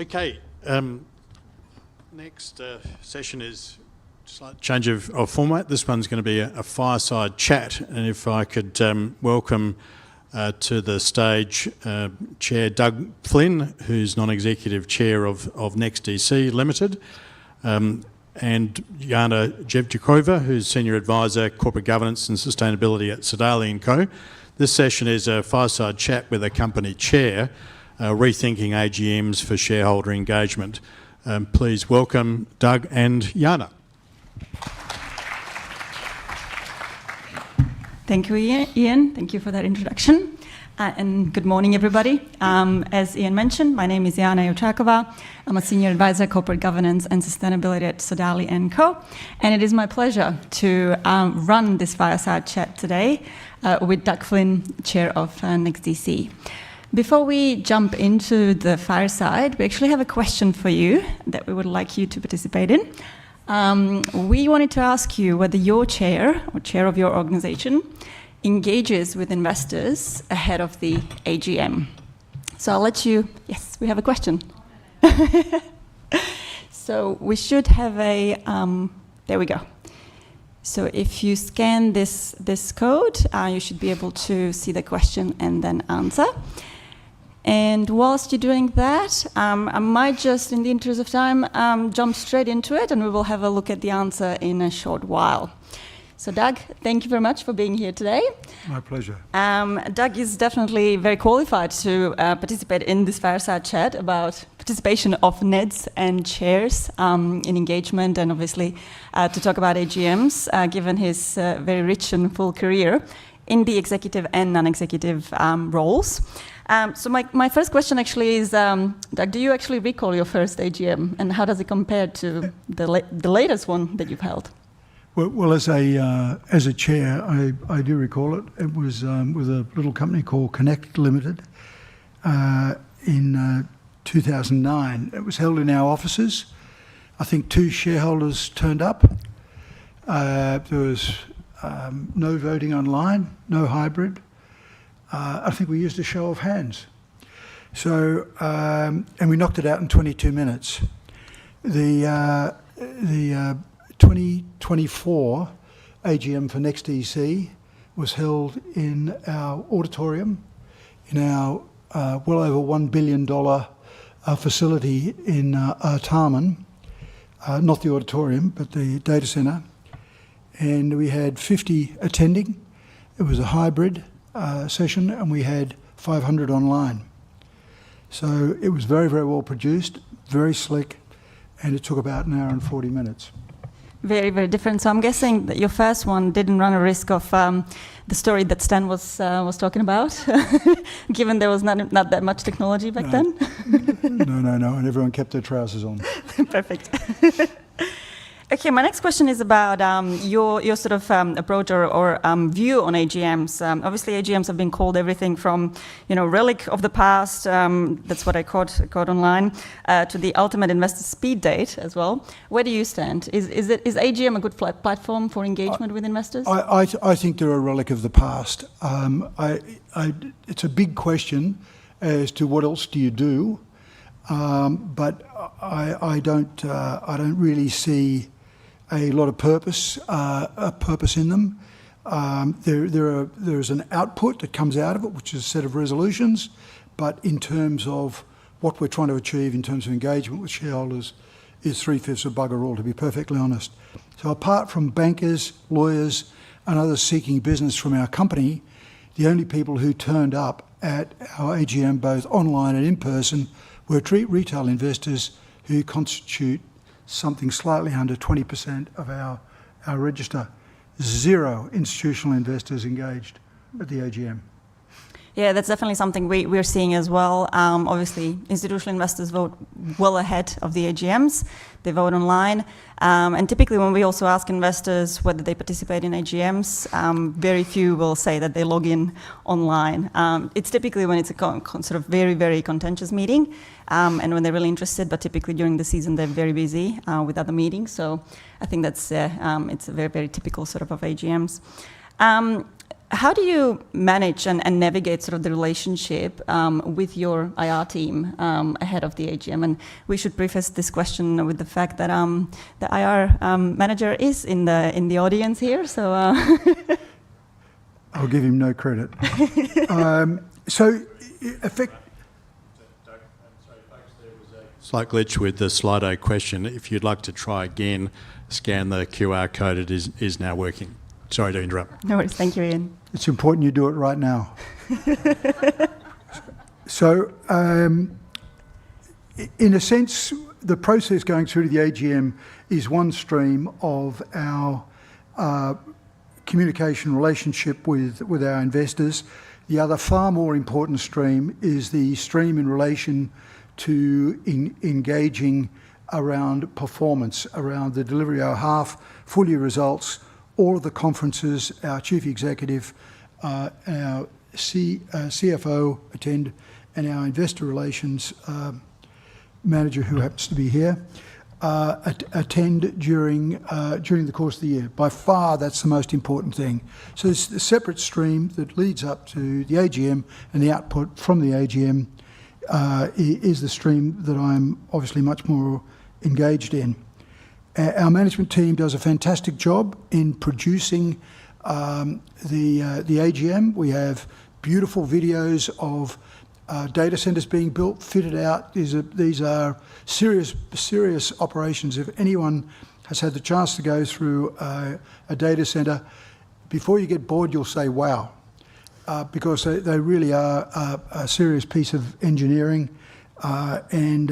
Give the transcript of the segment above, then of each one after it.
Okay, next session is just like change of format. This one's going to be a fireside chat, and if I could welcome to the stage Chair Doug Flynn, who's Non-Executive Chair of NextDC Limited, and Jana Jevchikova, who's Senior Advisor, Corporate Governance and Sustainability at Sedali & Co. This session is a fireside chat with a company chair, Rethinking AGMs for shareholder engagement. Please welcome Doug and Jana. Thank you, Ian. Thank you for that introduction. And good morning, everybody. As Ian mentioned, my name is Jana Jevchikova. I'm a Senior Advisor, Corporate Governance and Sustainability at Sedali & Co. And it is my pleasure to run this fireside chat today with Doug Flynn, Chair of NextDC. Before we jump into the fireside, we actually have a question for you that we would like you to participate in. We wanted to ask you whether your chair or chair of your organization engages with investors ahead of the AGM. So I'll let you, yes, we have a question. So we should have a, there we go. So if you scan this code, you should be able to see the question and then answer. And whilst you're doing that, I might just, in the interest of time, jump straight into it, and we will have a look at the answer in a short while. So Doug, thank you very much for being here today. My pleasure. Doug is definitely very qualified to participate in this fireside chat about participation of NEDs and chairs in engagement, and obviously to talk about AGMs, given his very rich and full career in the executive and non-executive roles. So my first question actually is, Doug, do you actually recall your first AGM, and how does it compare to the latest one that you've held? Well, as a chair, I do recall it. It was with a little company called Connect Limited in 2009. It was held in our offices. I think 2 shareholders turned up. There was no voting online, no hybrid. I think we used a show of hands. So, and we knocked it out in 22 minutes. The 2024 AGM for NextDC was held in our auditorium, in our well over $1 billion facility in Artarmon, not the auditorium, but the data centre. And we had 50 attending. It was a hybrid session, and we had 500 online. So it was very, very well produced, very slick, and it took about an hour and 40 minutes. Very, very different. So I'm guessing that your first one didn't run a risk of the story that Stan was talking about, given there was not that much technology back then? No, and everyone kept their trousers on. Perfect. Okay, my next question is about your sort of approach or view on AGMs. Obviously, AGMs have been called everything from, relic of the past, that's what I caught online, to the ultimate investor speed date as well. Where do you stand? Is AGM a good platform for engagement with investors? I think they're a relic of the past. It's a big question as to what else do you do, but I don't really see a lot of purpose in them. There's an output that comes out of it, which is a set of resolutions, but in terms of what we're trying to achieve in terms of engagement with shareholders is 3/5 of bugger all, to be perfectly honest. So apart from bankers, lawyers and others seeking business from our company, the only people who turned up at our AGM, both online and in person, were retail investors who constitute something slightly under 20% of our register. 0 institutional investors engaged at the AGM. Yeah, that's definitely something we're seeing as well. Obviously, institutional investors vote well ahead of the AGMs. They vote online. And typically when we also ask investors whether they participate in AGMs, very few will say that they log in online. It's typically when it's a sort of very, very contentious meeting and when they're really interested, but typically during the season they're very busy with other meetings. So I think that's it's a very, very typical sort of AGMs. How do you manage and navigate sort of the relationship with your IR team ahead of the AGM? And we should preface this question with the fact that the IR manager is in the audience here. So I'll give him no credit. Slight glitch with the Slido question. If you'd like to try again, scan the QR code. It is now working. Sorry to interrupt. No worries. Thank you, Ian. It's important you do it right now. So, in a sense, the process going through to the AGM is one stream of our communication relationship with our investors. The other far more important stream is the stream in relation to engaging around performance, around the delivery of our full year results, all of the conferences, our chief executive, our CFO attend, and our investor relations manager, who happens to be here, attend during the course of the year. By far, that's the most important thing. So it's a separate stream that leads up to the AGM, and the output from the AGM is the stream that I'm obviously much more engaged in. Our management team does a fantastic job in producing the AGM. We have beautiful videos of data centres being built, fitted out. These are serious operations. If anyone has had the chance to go through a data centre, before you get bored, you'll say, wow, because they really are a serious piece of engineering. And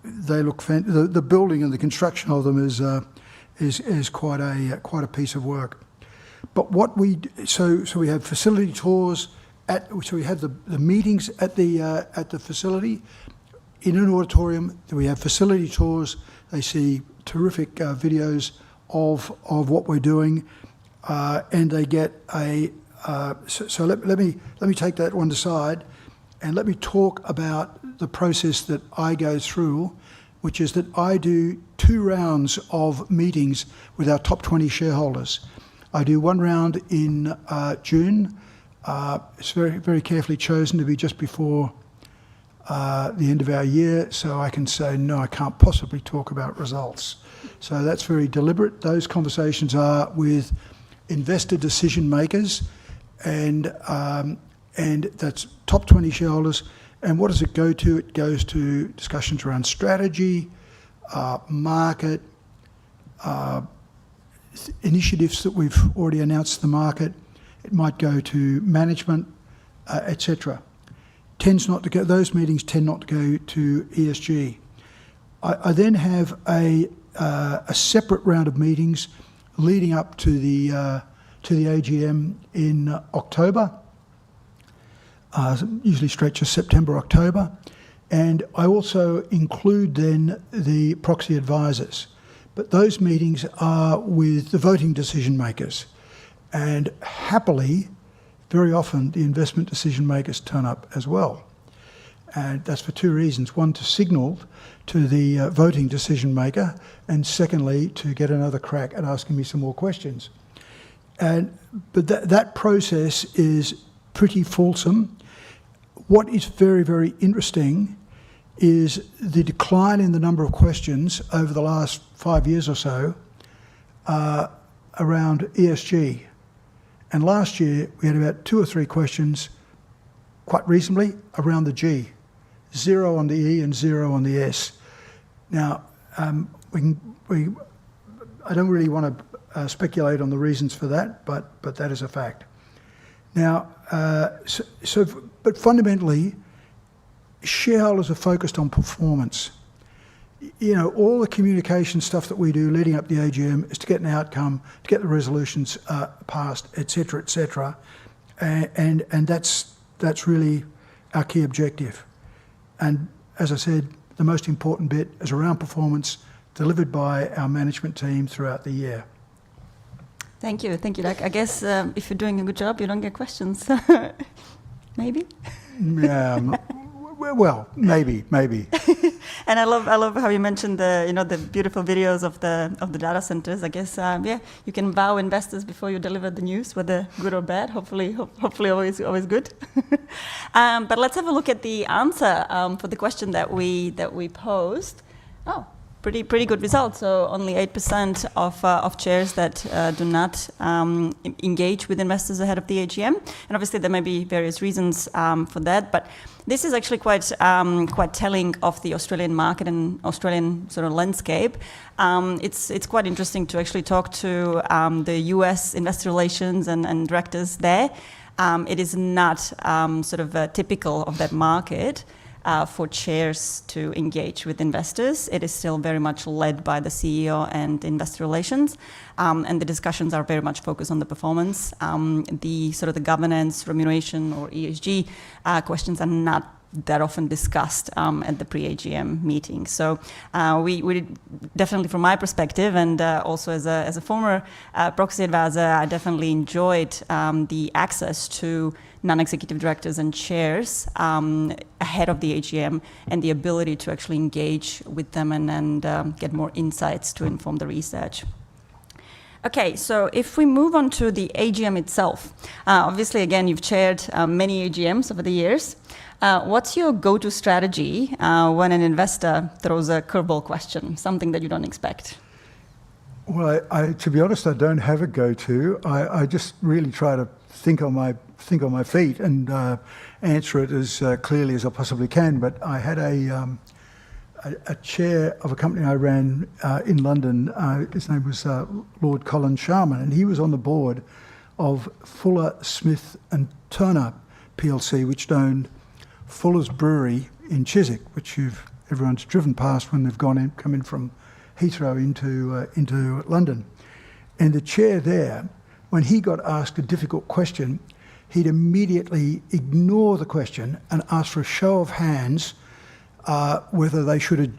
they look the building and the construction of them is quite a piece of work. But what we so we have facility tours so we have the meetings at the facility in an auditorium. We have facility tours. They see terrific videos of what we're doing, and they get a. So let me take that one aside, and let me talk about the process that I go through, which is that I do 2 rounds of meetings with our top 20 shareholders. I do one round in June. It's very, very carefully chosen to be just before the end of our year, so I can say, no, I can't possibly talk about results. So that's very deliberate. Those conversations are with investor decision makers, and that's top 20 shareholders. And what does it go to? It goes to discussions around strategy, market, initiatives that we've already announced to the market. It might go to management, etc. Those meetings tend not to go to ESG. I then have a separate round of meetings leading up to the AGM in October. Usually stretches September, October. And I also include then the proxy advisors. But those meetings are with the voting decision makers. And happily, very often, the investment decision makers turn up as well. And that's for 2 reasons. One, to signal to the voting decision maker, and secondly, to get another crack at asking me some more questions. But that process is pretty fulsome. What is very, very interesting is the decline in the number of questions over the last 5 years or so around ESG. And last year, we had about 2 or 3 questions, quite reasonably, around the G. 0 on the E and 0 on the S. Now, I don't really want to speculate on the reasons for that, but that is a fact. Now, but fundamentally, shareholders are focused on performance. You know, all the communication stuff that we do leading up to the AGM is to get an outcome, to get the resolutions passed, etc., and that's really our key objective. And as I said, the most important bit is around performance, delivered by our management team throughout the year. Thank you. I guess if you're doing a good job, you don't get questions. Maybe? Well, maybe. And I love how you mentioned the beautiful videos of the data centers. I guess you can wow investors before you deliver the news, whether good or bad. Hopefully always good. But let's have a look at the answer for the question that we posed. Oh, pretty good result. So only 8% of chairs that do not engage with investors ahead of the AGM, and obviously there may be various reasons for that. But this is actually quite telling of the Australian market and Australian sort of landscape. It's quite interesting to actually talk to the US investor relations and directors there. It is not sort of typical of that market. For chairs to engage with investors. It is still very much led by the CEO and investor relations, and the discussions are very much focused on the performance. The governance, remuneration, or ESG questions are not that often discussed at the pre-AGM meeting. So we definitely, from my perspective, and also as a former proxy advisor, I definitely enjoyed the access to non-executive directors and chairs ahead of the AGM, and the ability to actually engage with them and get more insights to inform the research. Okay, so if we move on to the AGM itself, obviously, again, you've chaired many AGMs over the years. What's your go-to strategy when an investor throws a curveball question, something that you don't expect? Well, to be honest, I don't have a go-to. I just really try to think on my feet and answer it as clearly as I possibly can. But I had a chair of a company I ran in London. His name was Lord Colin Sharman, and he was on the board of Fuller, Smith and Turner PLC, which owned Fuller's Brewery in Chiswick, which everyone's driven past when they've come in from Heathrow into London. And the chair there, when he got asked a difficult question, he'd immediately ignore the question and ask for a show of hands whether they should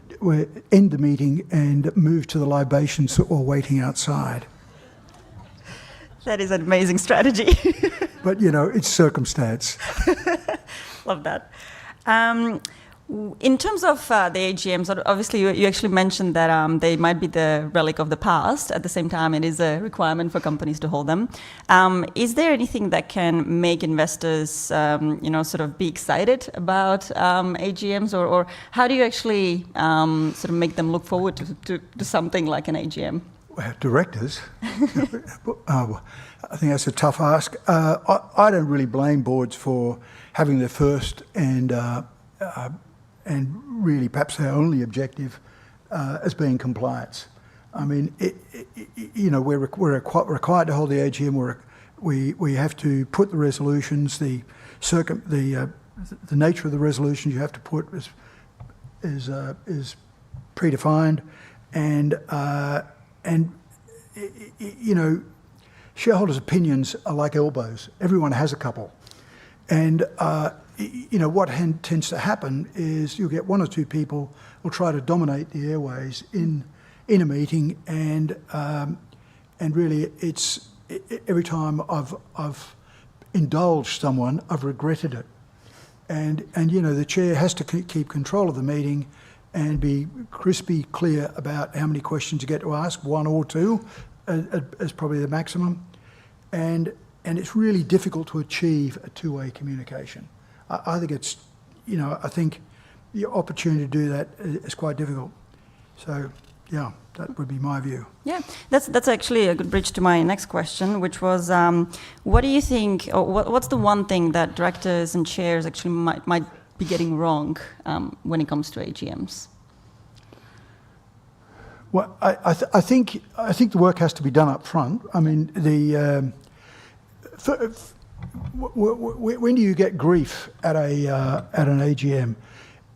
end the meeting and move to the libations or waiting outside. That is an amazing strategy. But, it's circumstance. Love that. In terms of the AGMs, obviously you actually mentioned that they might be the relic of the past. At the same time, it is a requirement for companies to hold them. Is there anything that can make investors, sort of be excited about AGMs, or how do you actually sort of make them look forward to something like an AGM? Well, directors. I think that's a tough ask. I don't really blame boards for having their first and really perhaps their only objective as being compliance. I mean, we're required to hold the AGM. We have to put the resolutions, the nature of the resolutions you have to put is predefined, and shareholders' opinions are like elbows. Everyone has a couple, and what tends to happen is you'll get one or two people will try to dominate the airways in a meeting, and really it's every time I've indulged someone, I've regretted it, and the chair has to keep control of the meeting and be crispy clear about how many questions you get to ask, one or two as probably the maximum, and it's really difficult to achieve a two-way communication. I think I think the opportunity to do that is quite difficult. So, yeah, that would be my view. Yeah, that's actually a good bridge to my next question, which was, what do you think, or what's the one thing that directors and chairs actually might be getting wrong when it comes to AGMs? Well, I think the work has to be done up front. I mean, when do you get grief at an AGM?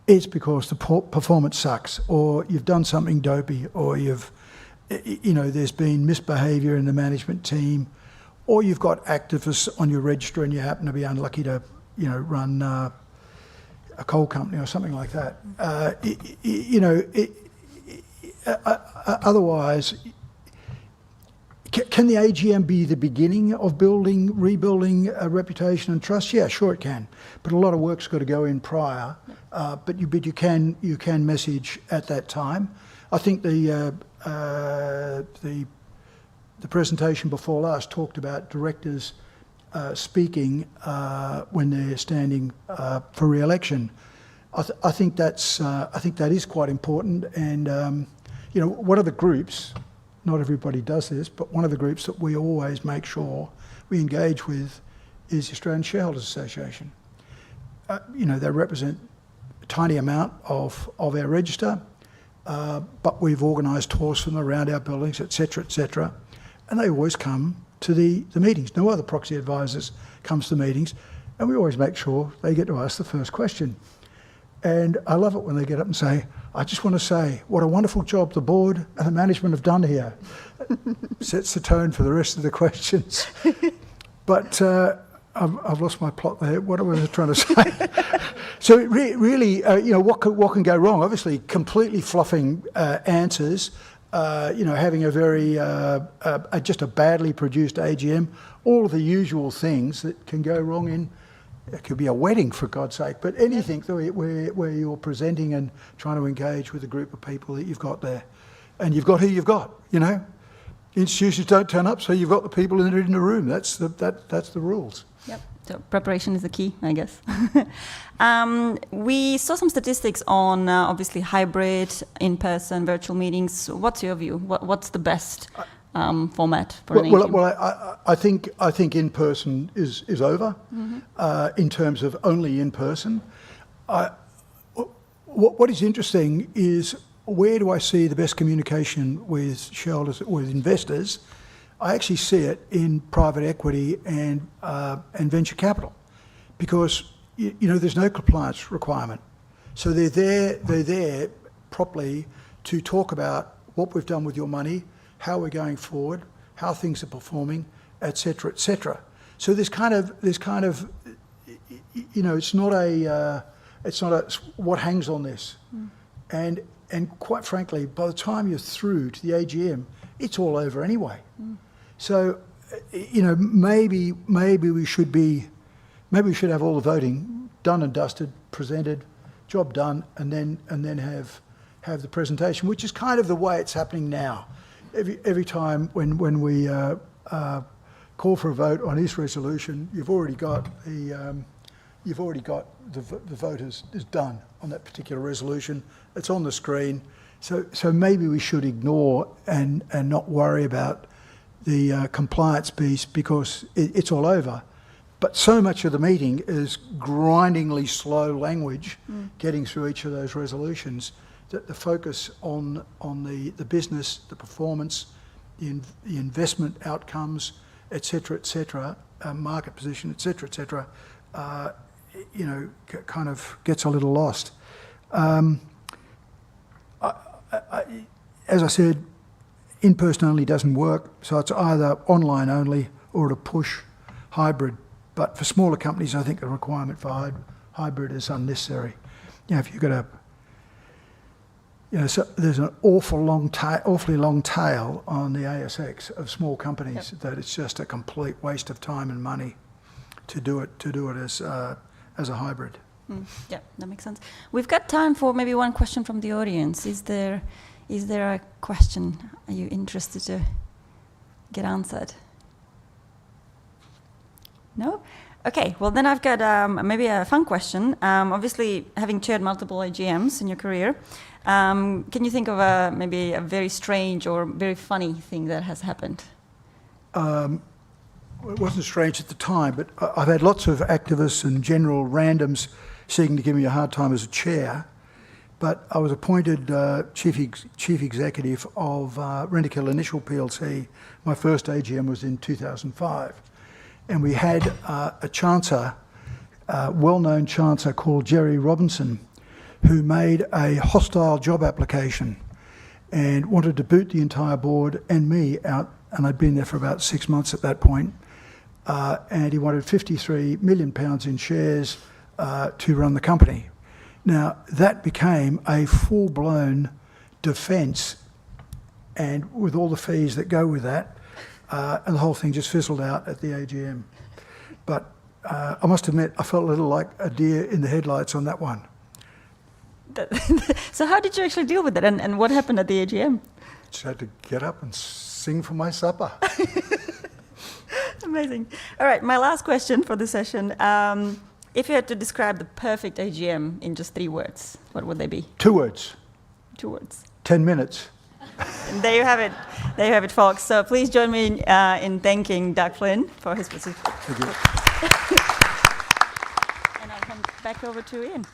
It's because the performance sucks, or you've done something dopey, or there's been misbehaviour in the management team, or you've got activists on your register and you happen to be unlucky to run a coal company or something like that. Otherwise, can the AGM be the beginning of rebuilding a reputation and trust? Yeah, sure it can. But a lot of work's got to go in prior but you can message at that time. I think the presentation before last talked about directors speaking when they're standing for re-election. I think that is quite important. And one of the groups, not everybody does this, but one of the groups that we always make sure we engage with is the Australian Shareholders Association. They represent a tiny amount of our register, but we've organised tours from around our buildings, etc., and they always come to the meetings. No other proxy advisors comes to the meetings, and we always make sure they get to ask the first question. And I love it when they get up and say, I just want to say what a wonderful job the board and the management have done here. Sets the tone for the rest of the questions. But I've lost my plot there. What was I trying to say? So really, what can go wrong? Obviously, completely fluffing answers, having a very, just a badly produced AGM, all of the usual things that can go wrong in, it could be a wedding for God's sake, but anything where you're presenting and trying to engage with a group of people that you've got there. And you've got who you've got, Institutions don't turn up, so you've got the people in the room. That's the rules. Yep. So preparation is the key, I guess. We saw some statistics on obviously hybrid, in-person, virtual meetings. What's your view? What's the best format for an AGM? Well, I think in-person is over. In terms of only in-person. What is interesting is, where do I see the best communication with shareholders, with investors? I actually see it in private equity and venture capital, because there's no compliance requirement, so they're there properly to talk about what we've done with your money, how we're going forward, how things are performing, etc., etc. So there's kind of it's not a what hangs on this, and quite frankly, by the time you're through to the AGM, it's all over anyway. So, maybe we should have all the voting done and dusted, presented, job done, and then have the presentation, which is kind of the way it's happening now. Every time when we call for a vote on this resolution, you've already got the vote is done on that particular resolution. It's on the screen. So maybe we should ignore and not worry about the compliance piece, because it's all over. But so much of the meeting is grindingly slow language getting through each of those resolutions, that the focus on the business, the performance, the investment outcomes, etc., market position, etc., kind of gets a little lost. As I said, in-person only doesn't work, so it's either online only or to push hybrid. But for smaller companies, I think the requirement for hybrid is unnecessary. If you've got so there's an awfully long tail on the ASX of small companies that it's just a complete waste of time and money to do it as a hybrid. Yeah, that makes sense. We've got time for maybe one question from the audience. Is there a question? Are you interested to get answered? No? Okay, well then I've got maybe a fun question. Obviously, having chaired multiple AGMs in your career, can you think of maybe a very strange or very funny thing that has happened? It wasn't strange at the time, but I've had lots of activists and general randoms seeking to give me a hard time as a chair. But I was appointed chief executive of Rentokil Initial plc. My first AGM was in 2005. And we had a chancellor, well-known chancellor called Jerry Robinson, who made a hostile job application and wanted to boot the entire board and me out. And I'd been there for about 6 months at that point. And he wanted £53 million in shares to run the company. Now, that became a full-blown defence, and with all the fees that go with that, and the whole thing just fizzled out at the AGM. But I must admit, I felt a little like a deer in the headlights on that one. So how did you actually deal with it, and what happened at the AGM? Just had to get up and sing for my supper. Amazing. All right, my last question for the session. If you had to describe the perfect AGM in just 3 words, what would they be? 2 words. 2 words. 10 minutes. And there you have it. There you have it, folks. So please join me in thanking Doug Flynn for his participation. Thank you. And I'll hand back over to Ian.